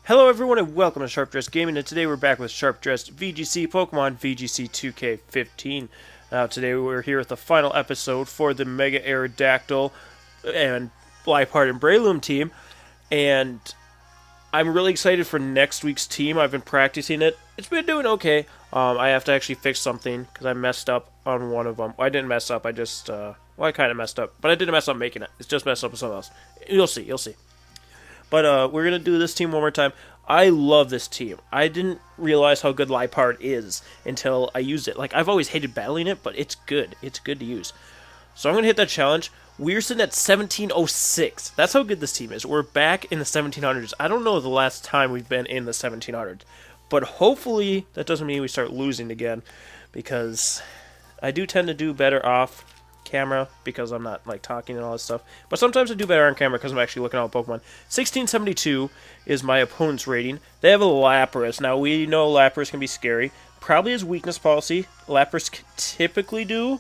Hello everyone and welcome to Sharp-Dressed Gaming, and today we're back with Sharp-Dressed VGC Pokemon VGC 2K15. Today we're here with the final episode for the Mega Aerodactyl and Liepard and Breloom team, and I'm really excited for next week's team. I've been practicing it. It's been doing okay. I have to actually fix something because I messed up on one of them. I didn't mess up, I just, I kind of messed up, but I didn't mess up making it. It's just messed up with something else. You'll see. But we're going to do this team one more time. I love this team. I didn't realize how good Liepard is until I used it. Like, I've always hated battling it, but it's good. It's good to use. So I'm going to hit that challenge. We're sitting at 1706. That's how good this team is. We're back in the 1700s. I don't know the last time we've been in the 1700s. But hopefully that doesn't mean we start losing again, because I do tend to do better off camera because I'm not like talking and all this stuff, but sometimes I do better on camera because I'm actually looking at Pokemon. 1672 is my opponent's rating. They have a Lapras. Now we know Lapras can be scary. Probably his weakness policy. Lapras typically do,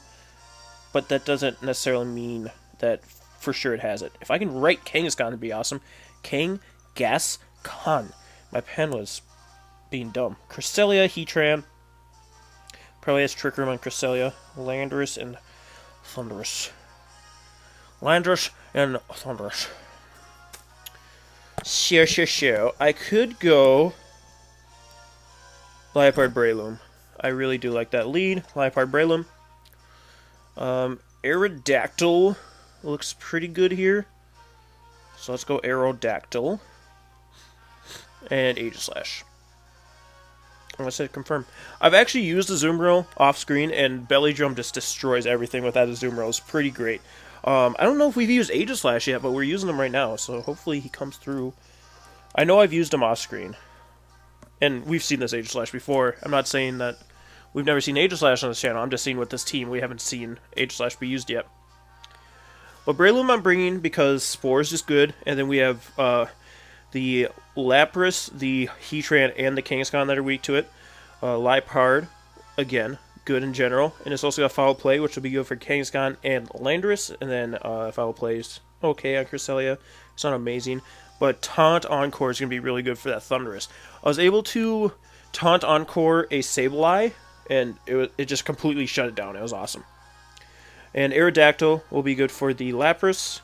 but that doesn't necessarily mean that for sure it has it. If I can write Kangaskhan, it'd be awesome. Kangaskhan. My pen was being dumb. Cresselia, Heatran. Probably has Trick Room on Cresselia. Landorus and Thundurus. Landorus and Thundurus. Sure. I could go Liepard Breloom. I really do like that lead. Liepard Breloom. Aerodactyl looks pretty good here. So let's go Aerodactyl. And Aegislash. I said confirm. I've actually used the Azumarill off screen, and Belly Drum just destroys everything with that Azumarill. It's pretty great. I don't know if we've used Aegislash yet, but we're using him right now, so hopefully he comes through. I know I've used him off screen, and we've seen this Aegislash before. I'm not saying that we've never seen Aegislash on this channel. I'm just saying with this team we haven't seen Aegislash be used yet. But Breloom I'm bringing because Spore is just good, and then we have the Lapras, the Heatran, and the Kangaskhan that are weak to it. Liepard, again, good in general. And it's also got Foul Play, which will be good for Kangaskhan and Landorus. And then Foul Play's okay on Cresselia. It's not amazing. But Taunt Encore is going to be really good for that Thundurus. I was able to Taunt Encore a Sableye, and it just completely shut it down. It was awesome. And Aerodactyl will be good for the Lapras.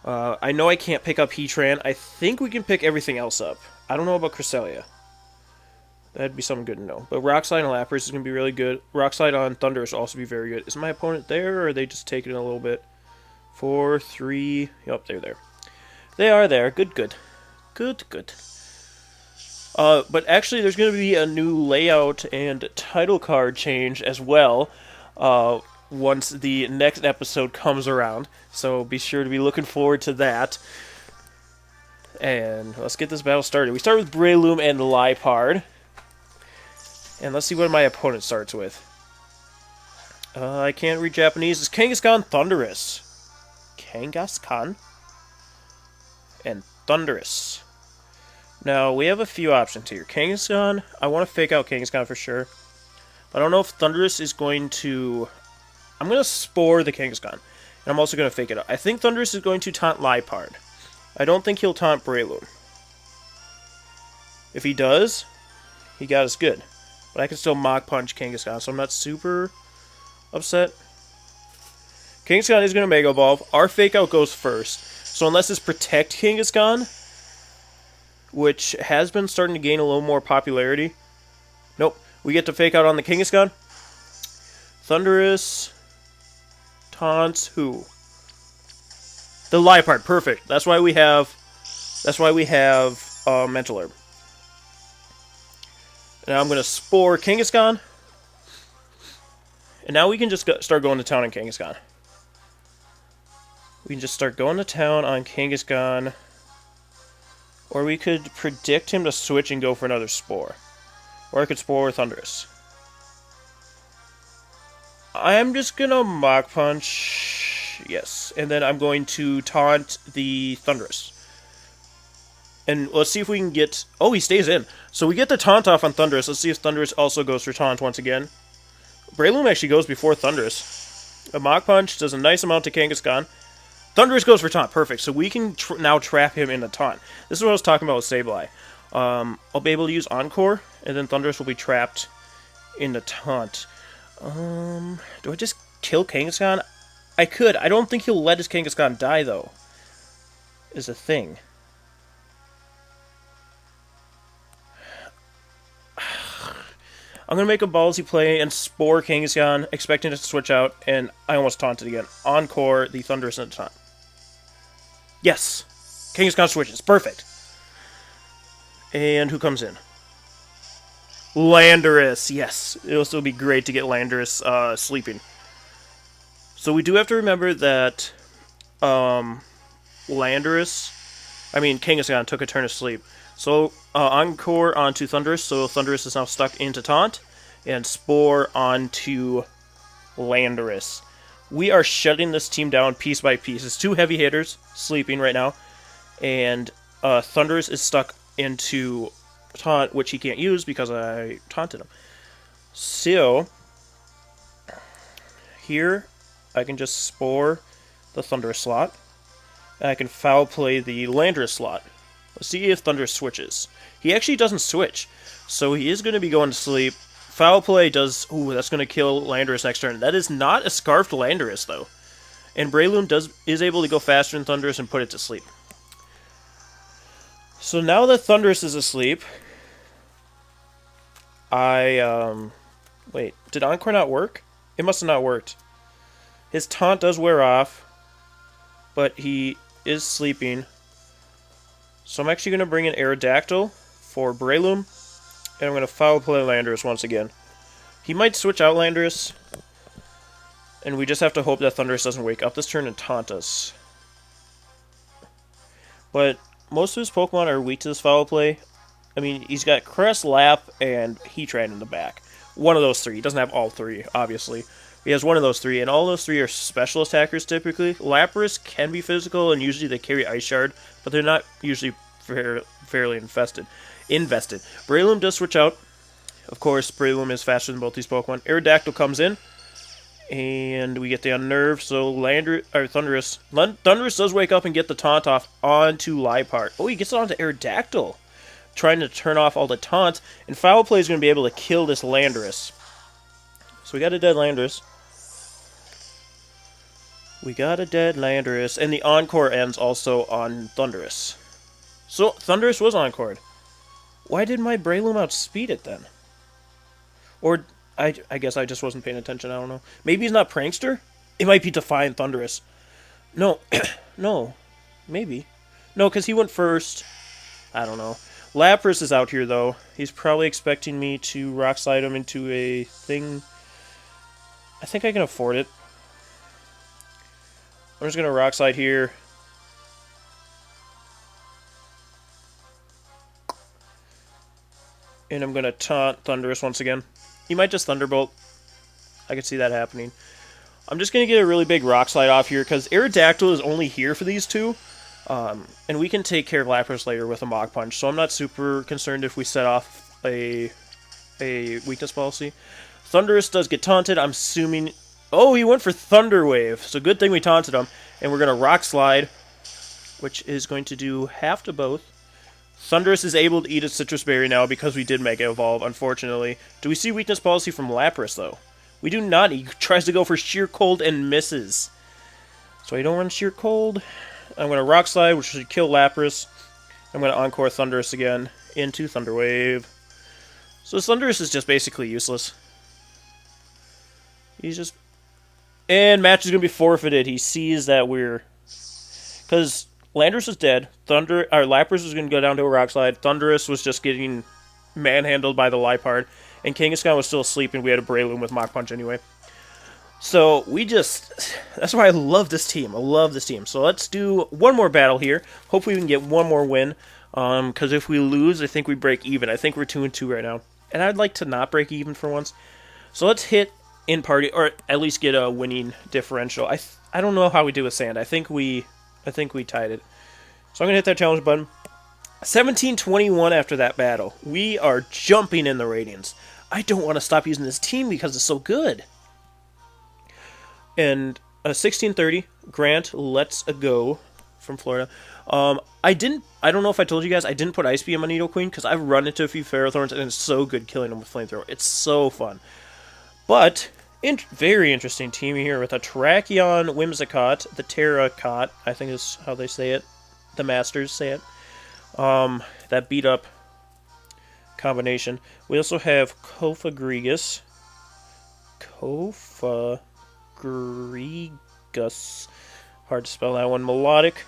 I know I can't pick up Heatran. I think we can pick everything else up. I don't know about Cresselia. That'd be something good to know. But Rock Slide on Lapras is going to be really good. Rock Slide on Thundurus will also be very good. Is my opponent there, or are they just taking it a little bit? 4, 3... Yep, they're there. They are there. Good. But actually, there's going to be a new layout and title card change as well. Once the next episode comes around. So be sure to be looking forward to that. And let's get this battle started. We start with Breloom and Liepard. And let's see what my opponent starts with. I can't read Japanese. It's Kangaskhan Thundurus. Kangaskhan and Thundurus. Now, we have a few options here. Kangaskhan, I want to fake out Kangaskhan for sure. I don't know if Thundurus is going to... I'm going to Spore the Kangaskhan, and I'm also going to fake it out. I think Thundurus is going to taunt Liepard. I don't think he'll taunt Breloom. If he does, he got us good. But I can still Mach Punch Kangaskhan, so I'm not super upset. Kangaskhan is going to Mega Evolve. Our fake out goes first. So unless it's Protect Kangaskhan, which has been starting to gain a little more popularity. Nope. We get to fake out on the Kangaskhan. Thundurus taunts who? The Liepard. Perfect. That's why we have Mental Herb. Now I'm going to Spore Kangaskhan. And now we can just start going to town on Kangaskhan. We can just start going to town on Kangaskhan. Or we could predict him to switch and go for another Spore. Or I could Spore Thundurus. I'm just going to Mach Punch, yes, and then I'm going to taunt the Thundurus. And let's see if we can get... Oh, he stays in. So we get the taunt off on Thundurus. Let's see if Thundurus also goes for taunt once again. Breloom actually goes before Thundurus. A Mach Punch does a nice amount to Kangaskhan. Thundurus goes for taunt. Perfect. So we can now trap him in a taunt. This is what I was talking about with Sableye. I'll be able to use Encore, and then Thunderous will be trapped in the taunt. Do I just kill Kangaskhan? I could. I don't think he'll let his Kangaskhan die, though. Is a thing. I'm going to make a ballsy play and Spore Kangaskhan, expecting it to switch out, and I almost taunted again. Encore the Thunderous in the taunt. Yes! Kangaskhan switches. Perfect. And who comes in? Landorus. Yes. It'll still be great to get Landorus sleeping. So we do have to remember that Kangaskhan took a turn of sleep. So Encore onto Thunderous, so Thunderous is now stuck into Taunt, and Spore onto Landorus. We are shutting this team down piece by piece. It's 2 heavy hitters sleeping right now, and Thunderous is stuck into Taunt, which he can't use because I taunted him. So here I can just Spore the Thunderous slot, and I can foul play the Landorus slot. Let's see if Thunderous switches. He actually doesn't switch, so he is going to be going to sleep. Foul play does... Ooh, that's going to kill Landorus next turn. That is not a Scarfed Landorus, though. And Breloom is able to go faster than Thunderous and put it to sleep. So now that Thunderous is asleep, wait, did Encore not work? It must have not worked. His taunt does wear off, but he is sleeping. So I'm actually going to bring in Aerodactyl for Breloom, and I'm going to foul play Landorus once again. He might switch out Landorus, and we just have to hope that Thunderous doesn't wake up this turn and taunt us. But most of his Pokemon are weak to this foul play. I mean, he's got Crest, Lap, and Heatran in the back. One of those 3. He doesn't have all 3, obviously. He has one of those 3, and all those 3 are special attackers typically. Lapras can be physical, and usually they carry Ice Shard, but they're not usually fairly invested. Breloom does switch out. Of course, Breloom is faster than both these Pokemon. Aerodactyl comes in, and we get the Unnerve, so Thunderous. Thunderous does wake up and get the taunt off onto Liepard. Oh, he gets it onto Aerodactyl, trying to turn off all the taunts, and Foul Play is going to be able to kill this Landorus. So we got a dead Landorus. And the Encore ends also on Thunderous. So, Thunderous was Encored. Why did my Breloom outspeed it then? Or, I guess I just wasn't paying attention, I don't know. Maybe he's not Prankster? It might be Defiant Thunderous. No, no, maybe. No, because he went first. I don't know. Lapras is out here, though. He's probably expecting me to Rock Slide him into a thing. I think I can afford it. I'm just going to Rock Slide here. And I'm going to taunt Thunderous once again. He might just Thunderbolt. I could see that happening. I'm just going to get a really big Rock Slide off here, because Aerodactyl is only here for these 2. And we can take care of Lapras later with a Mach Punch, so I'm not super concerned if we set off a weakness policy. Thunderous does get taunted. I'm assuming... Oh, he went for Thunder Wave, so good thing we taunted him. And we're going to Rock Slide, which is going to do half to both. Thunderous is able to eat a Citrus Berry now because we did Mega Evolve, unfortunately. Do we see weakness policy from Lapras, though? We do not. He tries to go for Sheer Cold and misses. So I don't run Sheer Cold. I'm going to Rock Slide, which should kill Lapras. I'm going to Encore Thunderous again into Thunder Wave. So Thunderous is just basically useless. He's just... And match is going to be forfeited. He sees that we're... Because Landorus is dead. Lapras was going to go down to a Rock Slide. Thunderous was just getting manhandled by the Liepard. And Kangaskhan was still asleep, and we had a Breloom with Mach Punch anyway. So we just... That's why I love this team. I love this team. So let's do one more battle here. Hopefully we can get one more win. Because if we lose, I think we break even. I think we're 2-2 right now. And I'd like to not break even for once. So let's hit in party, or at least get a winning differential. I don't know how we do with Sand. I think we tied it. So I'm gonna hit that challenge button. 1721 after that battle. We are jumping in the ratings. I don't want to stop using this team because it's so good. And 1630, Grant, let's go from Florida. I don't know if I told you guys, I didn't put Ice Beam on Nidoqueen because I've run into a few Ferrothorns and it's so good killing them with Flamethrower. It's so fun. But, very interesting team here with a Terrakion, Whimsicott, the Terracott, I think is how they say it. The Masters say it. That beat up combination. We also have Kofagrigus. Hard to spell that one. Melodic.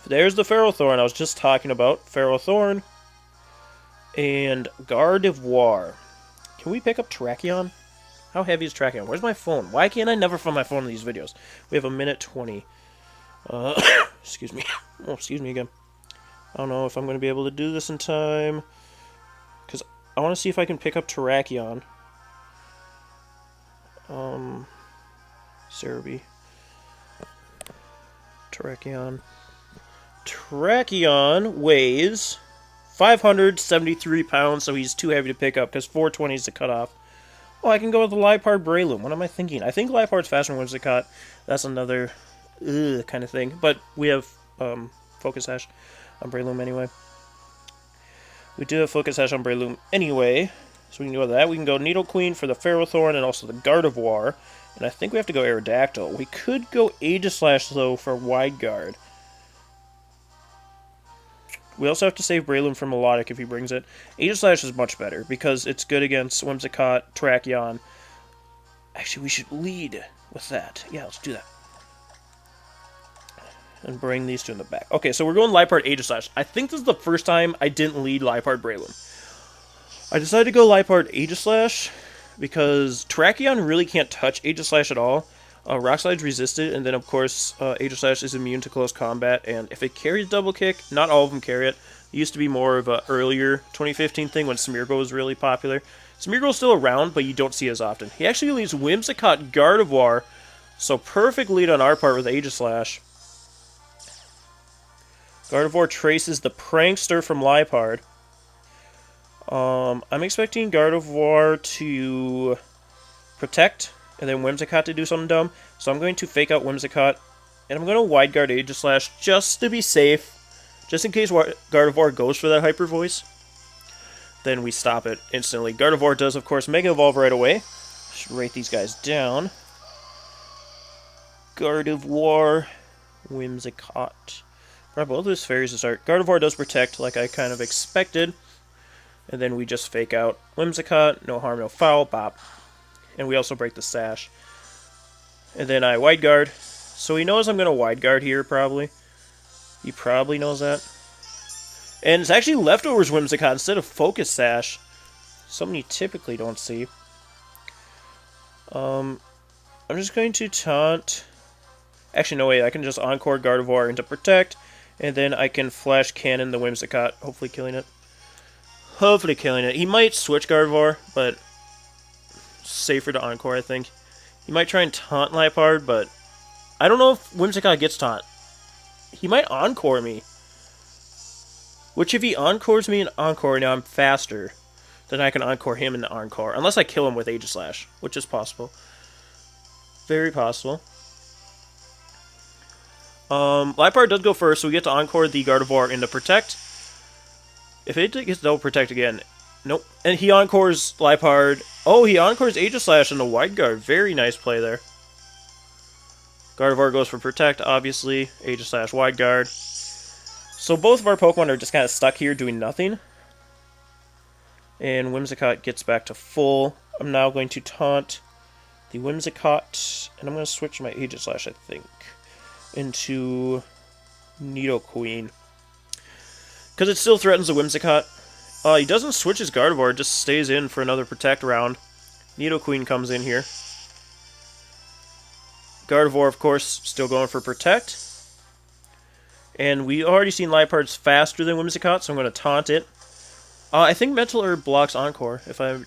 There's the Ferrothorn I was just talking about. Ferrothorn. And Gardevoir. Can we pick up Terrakion? How heavy is Terrakion? Where's my phone? Why can't I never find my phone in these videos? We have a minute 20. Excuse me. Oh, excuse me again. I don't know if I'm going to be able to do this in time. Because I want to see if I can pick up Terrakion. Cerebi. Terrakion. Terrakion weighs 573 pounds, so he's too heavy to pick up because 420 is the cutoff. Oh, I can go with the Liepard Breloom. What am I thinking? I think Liepard's faster than Whimsicott. That's another kind of thing. But we have Focus Sash on Breloom anyway. We do have Focus Sash on Breloom anyway, so we can go with that. We can go Nidoqueen for the Ferrothorn and also the Gardevoir. And I think we have to go Aerodactyl. We could go Aegislash, though, for Wide Guard. We also have to save Breloom for Melodic if he brings it. Aegislash is much better because it's good against Whimsicott, Terrakion. Actually, we should lead with that. Yeah, let's do that. And bring these two in the back. Okay, so we're going Liepard Aegislash. I think this is the first time I didn't lead Liepard Breloom. I decided to go Liepard Aegislash because Terrakion really can't touch Aegislash at all. Rock Slide's resisted, and then of course Aegislash is immune to close combat, and if it carries Double Kick, not all of them carry it. It used to be more of an earlier 2015 thing when Smeargle was really popular. Smeargle's still around, but you don't see it as often. He actually leads Whimsicott Gardevoir, so perfect lead on our part with Aegislash. Gardevoir traces the Prankster from Liepard. I'm expecting Gardevoir to protect, and then Whimsicott to do something dumb. So I'm going to fake out Whimsicott, and I'm going to Wide Guard Aegislash just to be safe. Just in case Gardevoir goes for that Hyper Voice. Then we stop it instantly. Gardevoir does, of course, Mega Evolve right away. Should rate these guys down. Gardevoir, Whimsicott. Brought both of his fairies to start. Gardevoir does protect, like I kind of expected. And then we just fake out Whimsicott, no harm, no foul, bop. And we also break the Sash. And then I Wide Guard. So he knows I'm going to Wide Guard here, probably. He probably knows that. And it's actually Leftovers Whimsicott instead of Focus Sash. Something you typically don't see. I'm just going to taunt. Actually, no way. I can just Encore Gardevoir into Protect. And then I can Flash Cannon the Whimsicott, hopefully killing it. Hopefully killing it. He might switch Gardevoir, but safer to Encore, I think. He might try and taunt Liepard, but I don't know if Whimsicott gets taunt. He might Encore me. Which if he Encores me in Encore, now I'm faster. Then I can Encore him in the Encore. Unless I kill him with Aegislash, which is possible. Very possible. Liepard does go first, so we get to Encore the Gardevoir into Protect. If it gets double Protect again, nope. And he Encores Liepard. Oh, he Encores Aegislash into Wide Guard. Very nice play there. Gardevoir goes for Protect, obviously. Aegislash, Wide Guard. So both of our Pokemon are just kind of stuck here doing nothing. And Whimsicott gets back to full. I'm now going to taunt the Whimsicott. And I'm going to switch my Aegislash, I think, into Nidoqueen. Because it still threatens the Whimsicott. He doesn't switch his Gardevoir, just stays in for another Protect round. Nidoqueen comes in here. Gardevoir, of course, still going for Protect. And we already seen Liepard's faster than Whimsicott, so I'm going to taunt it. I think Mental Herb blocks Encore, if I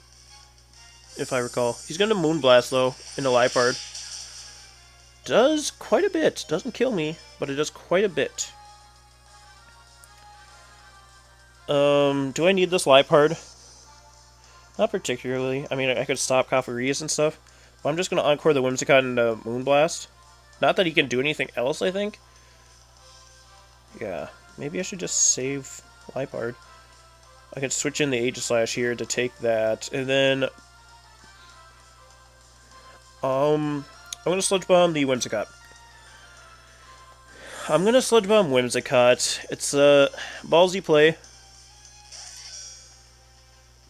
recall. He's going to Moonblast, though, into Liepard. Does quite a bit. Doesn't kill me, but it does quite a bit. Do I need this Liepard? Not particularly. I mean, I could stop Cofagrigus and stuff. But I'm just going to Encore the Whimsicott into Moonblast. Not that he can do anything else, I think. Yeah, maybe I should just save Lipard. I could switch in the Aegislash here to take that, and then I'm gonna Sludge Bomb the Whimsicott. I'm gonna Sludge Bomb Whimsicott. It's a ballsy play,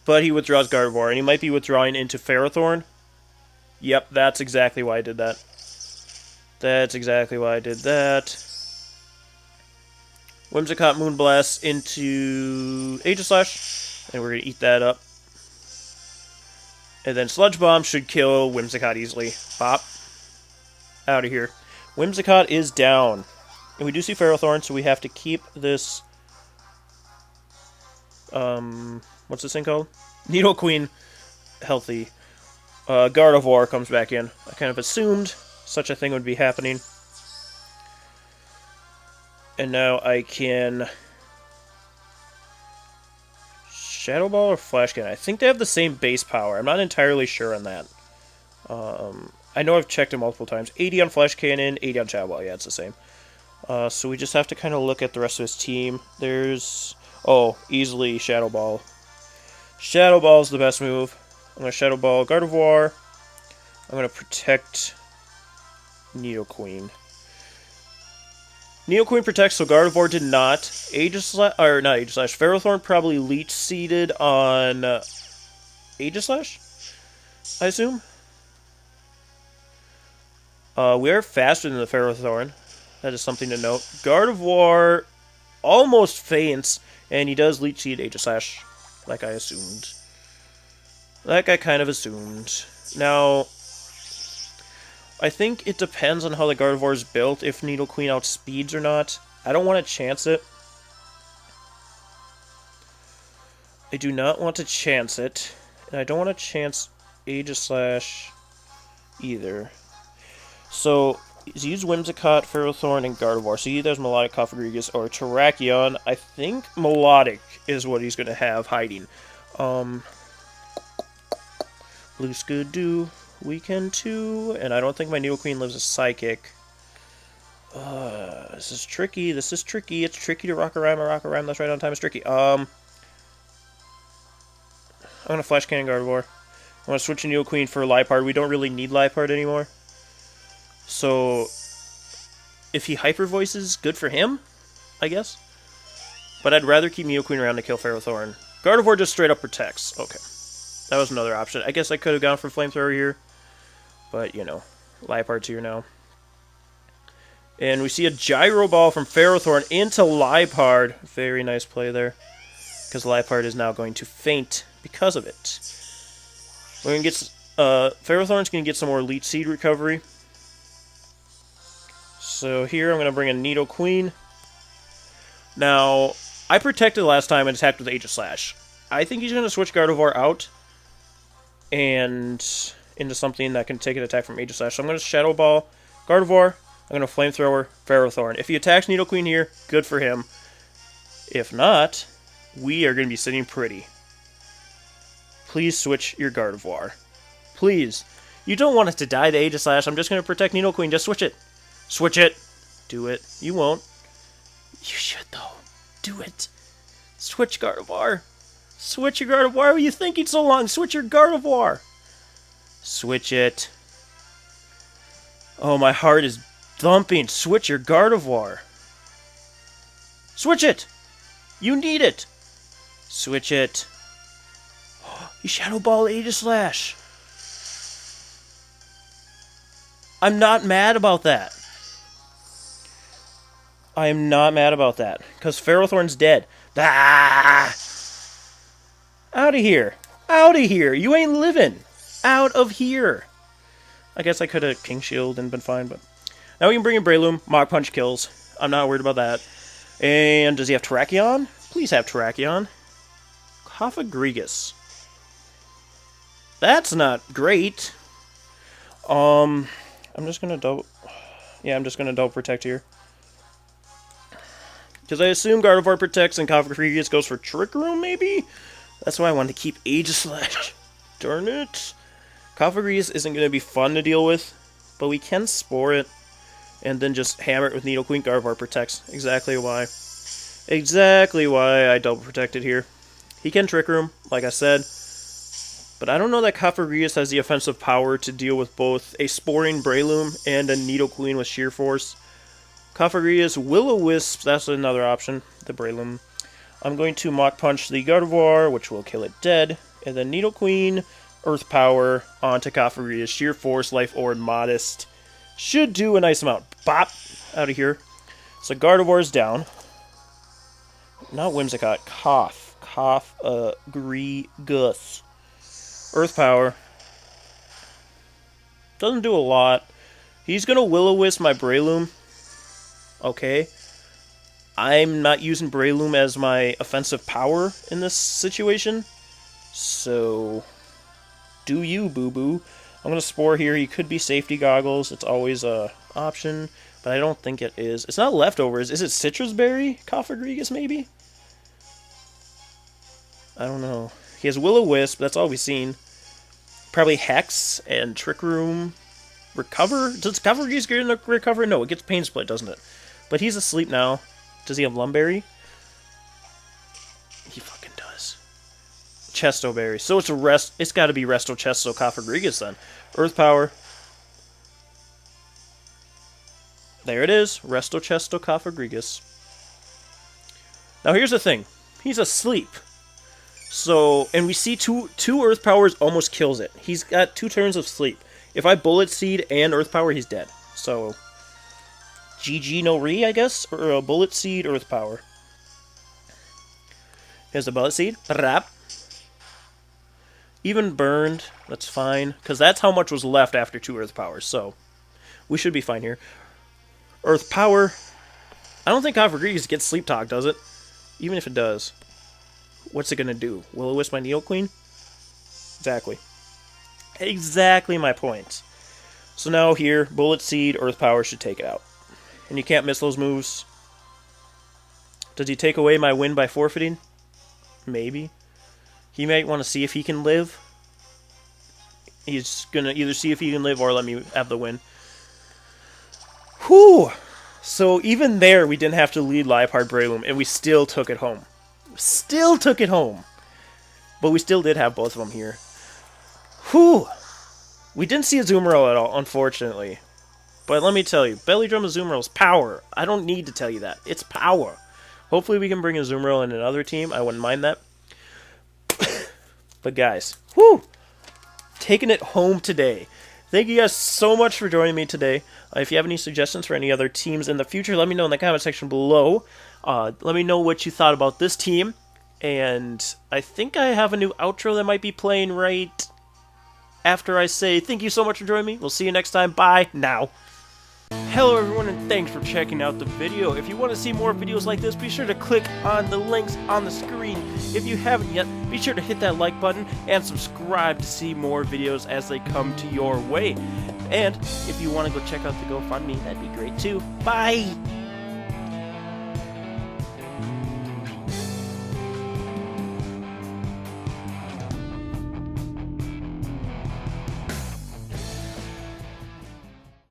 but he withdraws Gardevoir, and he might be withdrawing into Ferrothorn. Yep, that's exactly why I did that. That's exactly why I did that. Whimsicott Moonblast into Aegislash, and we're going to eat that up. And then Sludge Bomb should kill Whimsicott easily. Pop. Out of here. Whimsicott is down. And we do see Ferrothorn, so we have to keep this... what's this thing called? Nidoqueen healthy. Gardevoir comes back in. I kind of assumed such a thing would be happening. And now I can... Shadow Ball or Flash Cannon? I think they have the same base power. I'm not entirely sure on that. I know I've checked it multiple times. 80 on Flash Cannon, 80 on Shadow Ball. Yeah, it's the same. So we just have to kind of look at the rest of his team. There's... Oh, easily Shadow Ball. Shadow Ball is the best move. I'm going to Shadow Ball Gardevoir. I'm going to protect Nidoqueen. Nidoqueen protects, so Gardevoir did not. Aegislash, or not Aegislash, Ferrothorn probably Leech Seeded on Aegislash, I assume. We are faster than the Ferrothorn. That is something to note. Gardevoir almost faints, and he does Leech Seed Aegislash, like I assumed. Like I kind of assumed. Now... I think it depends on how the Gardevoir is built, if Nidoqueen outspeeds or not. I don't want to chance it. I do not want to chance it. And I don't want to chance Aegislash either. So, use Whimsicott, Ferrothorn, and Gardevoir. So either there's Melodic, Cofagrigus, or Terrakion. I think Melodic is what he's going to have hiding. Blue Skidoo. Weekend 2, and I don't think my Nidoqueen lives a Psychic. This is tricky. This is tricky. It's tricky to Rock-A-Rhyme. That's right on time. It's tricky. I'm gonna Flash Cannon Gardevoir. I'm gonna switch to Nidoqueen for Lipard. We don't really need Lipard anymore. So, if he Hyper Voices, good for him, I guess. But I'd rather keep Nidoqueen around to kill Ferrothorn. Gardevoir just straight up protects. Okay. That was another option. I guess I could have gone for Flamethrower here. But, you know, Lipard's here now. And we see a Gyro Ball from Ferrothorn into Lipard. Very nice play there. Because Lipard is now going to faint because of it. We're going to get... Ferrothorn's going to get some more Leech Seed recovery. So here I'm going to bring a Nidoqueen. Now, I protected last time and attacked with Aegislash. I think he's going to switch Gardevoir out. And into something that can take an attack from Aegislash. So I'm going to Shadow Ball Gardevoir. I'm going to Flamethrower Ferrothorn. If he attacks Nidoqueen here, good for him. If not, we are going to be sitting pretty. Please switch your Gardevoir. Please. You don't want it to die to Aegislash. I'm just going to protect Nidoqueen. Just switch it. Switch it. Do it. You won't. You should, though. Do it. Switch Gardevoir. Switch your Gardevoir. Why were you thinking so long? Switch your Gardevoir. Switch it. Oh, my heart is thumping. Switch your Gardevoir. Switch it. You need it. Switch it. You Shadow Ball Aegislash. I'm not mad about that. I am not mad about that. Because Ferrothorn's dead. Ah! Out of here. Out of here. You ain't living. Out of here. I guess I could have King Shield and been fine, but... Now we can bring in Breloom. Mach Punch kills. I'm not worried about that. And does he have Terrakion? Please have Terrakion. Cofagrigus. That's not great. I'm just gonna double... Yeah, I'm just gonna double protect here. Because I assume Gardevoir protects and Cofagrigus goes for Trick Room, maybe? That's why I wanted to keep Aegislash. Darn it. Cofagrigus isn't going to be fun to deal with, but we can Spore it. and then just hammer it with Needle Queen. Gardevoir protects. Exactly why. Exactly why I double protected here. He can Trick Room, like I said, but I don't know that Cofagrigus has the offensive power to deal with both a Sporing Breloom and a Needle Queen with Sheer Force. Cofagrigus, Will-O-Wisp, that's another option, the Breloom. I'm going to Mach Punch the Gardevoir, which will kill it dead, and then Needle Queen, Earth Power, onto Cofagrigus, Sheer Force, Life Orb, Modest. Should do a nice amount. Bop! Out of here. So Gardevoir's down. Not Whimsicott, Cofagrigus. Earth Power. Doesn't do a lot. He's going to Will-O-Wisp my Breloom. Okay. I'm not using Breloom as my offensive power in this situation. So, do you, boo-boo. I'm going to Spore here. He could be Safety Goggles. It's always a option, but I don't think it is. It's not Leftovers. Is it Citrus Berry? Cofagrigus, maybe? I don't know. He has Will-O-Wisp. That's all we've seen. Probably Hex and Trick Room. Recover? Does Cofagrigus get a recover? No, it gets Pain Split, doesn't it? But he's asleep now. Does he have Lumberry? He fucking does. Chesto Berry. So it's a rest. It's got to be Resto Chesto Cofagrigus then. Earth Power. There it is. Resto Chesto Cofagrigus. Now here's the thing. He's asleep. So, and we see two Earth Powers almost kills it. He's got 2 turns of sleep. If I Bullet Seed and Earth Power, he's dead. So, GG no Re, I guess? Or a Bullet Seed, Earth Power. Here's the Bullet Seed. Rap. Even burned, that's fine. Because that's how much was left after 2 Earth Powers. So, we should be fine here. Earth Power. I don't think Cofagrigus gets Sleep Talk, does it? Even if it does. What's it going to do? Will-O-Wisp my Needle Queen? Exactly. Exactly my point. So now here, Bullet Seed, Earth Power should take it out. And you can't miss those moves. Does he take away my win by forfeiting? Maybe. He might want to see if he can live. He's going to either see if he can live or let me have the win. Whew! So even there, we didn't have to lead Liepard Breloom, and we still took it home. Still took it home. But we still did have both of them here. Whew! We didn't see a Azumarill at all, unfortunately. But let me tell you, Belly Drum Azumarill's power. I don't need to tell you that. It's power. Hopefully we can bring a Azumarill in another team. I wouldn't mind that. But guys, whew! Taking it home today. Thank you guys so much for joining me today. If you have any suggestions for any other teams in the future, let me know in the comment section below. Let me know what you thought about this team. And I think I have a new outro that might be playing right after I say thank you so much for joining me. We'll see you next time. Bye now. Hello everyone, and thanks for checking out the video. If you want to see more videos like this, be sure to click on the links on the screen. If you haven't yet, be sure to hit that like button and subscribe to see more videos as they come to your way. And if you want to go check out the GoFundMe, that'd be great too. Bye!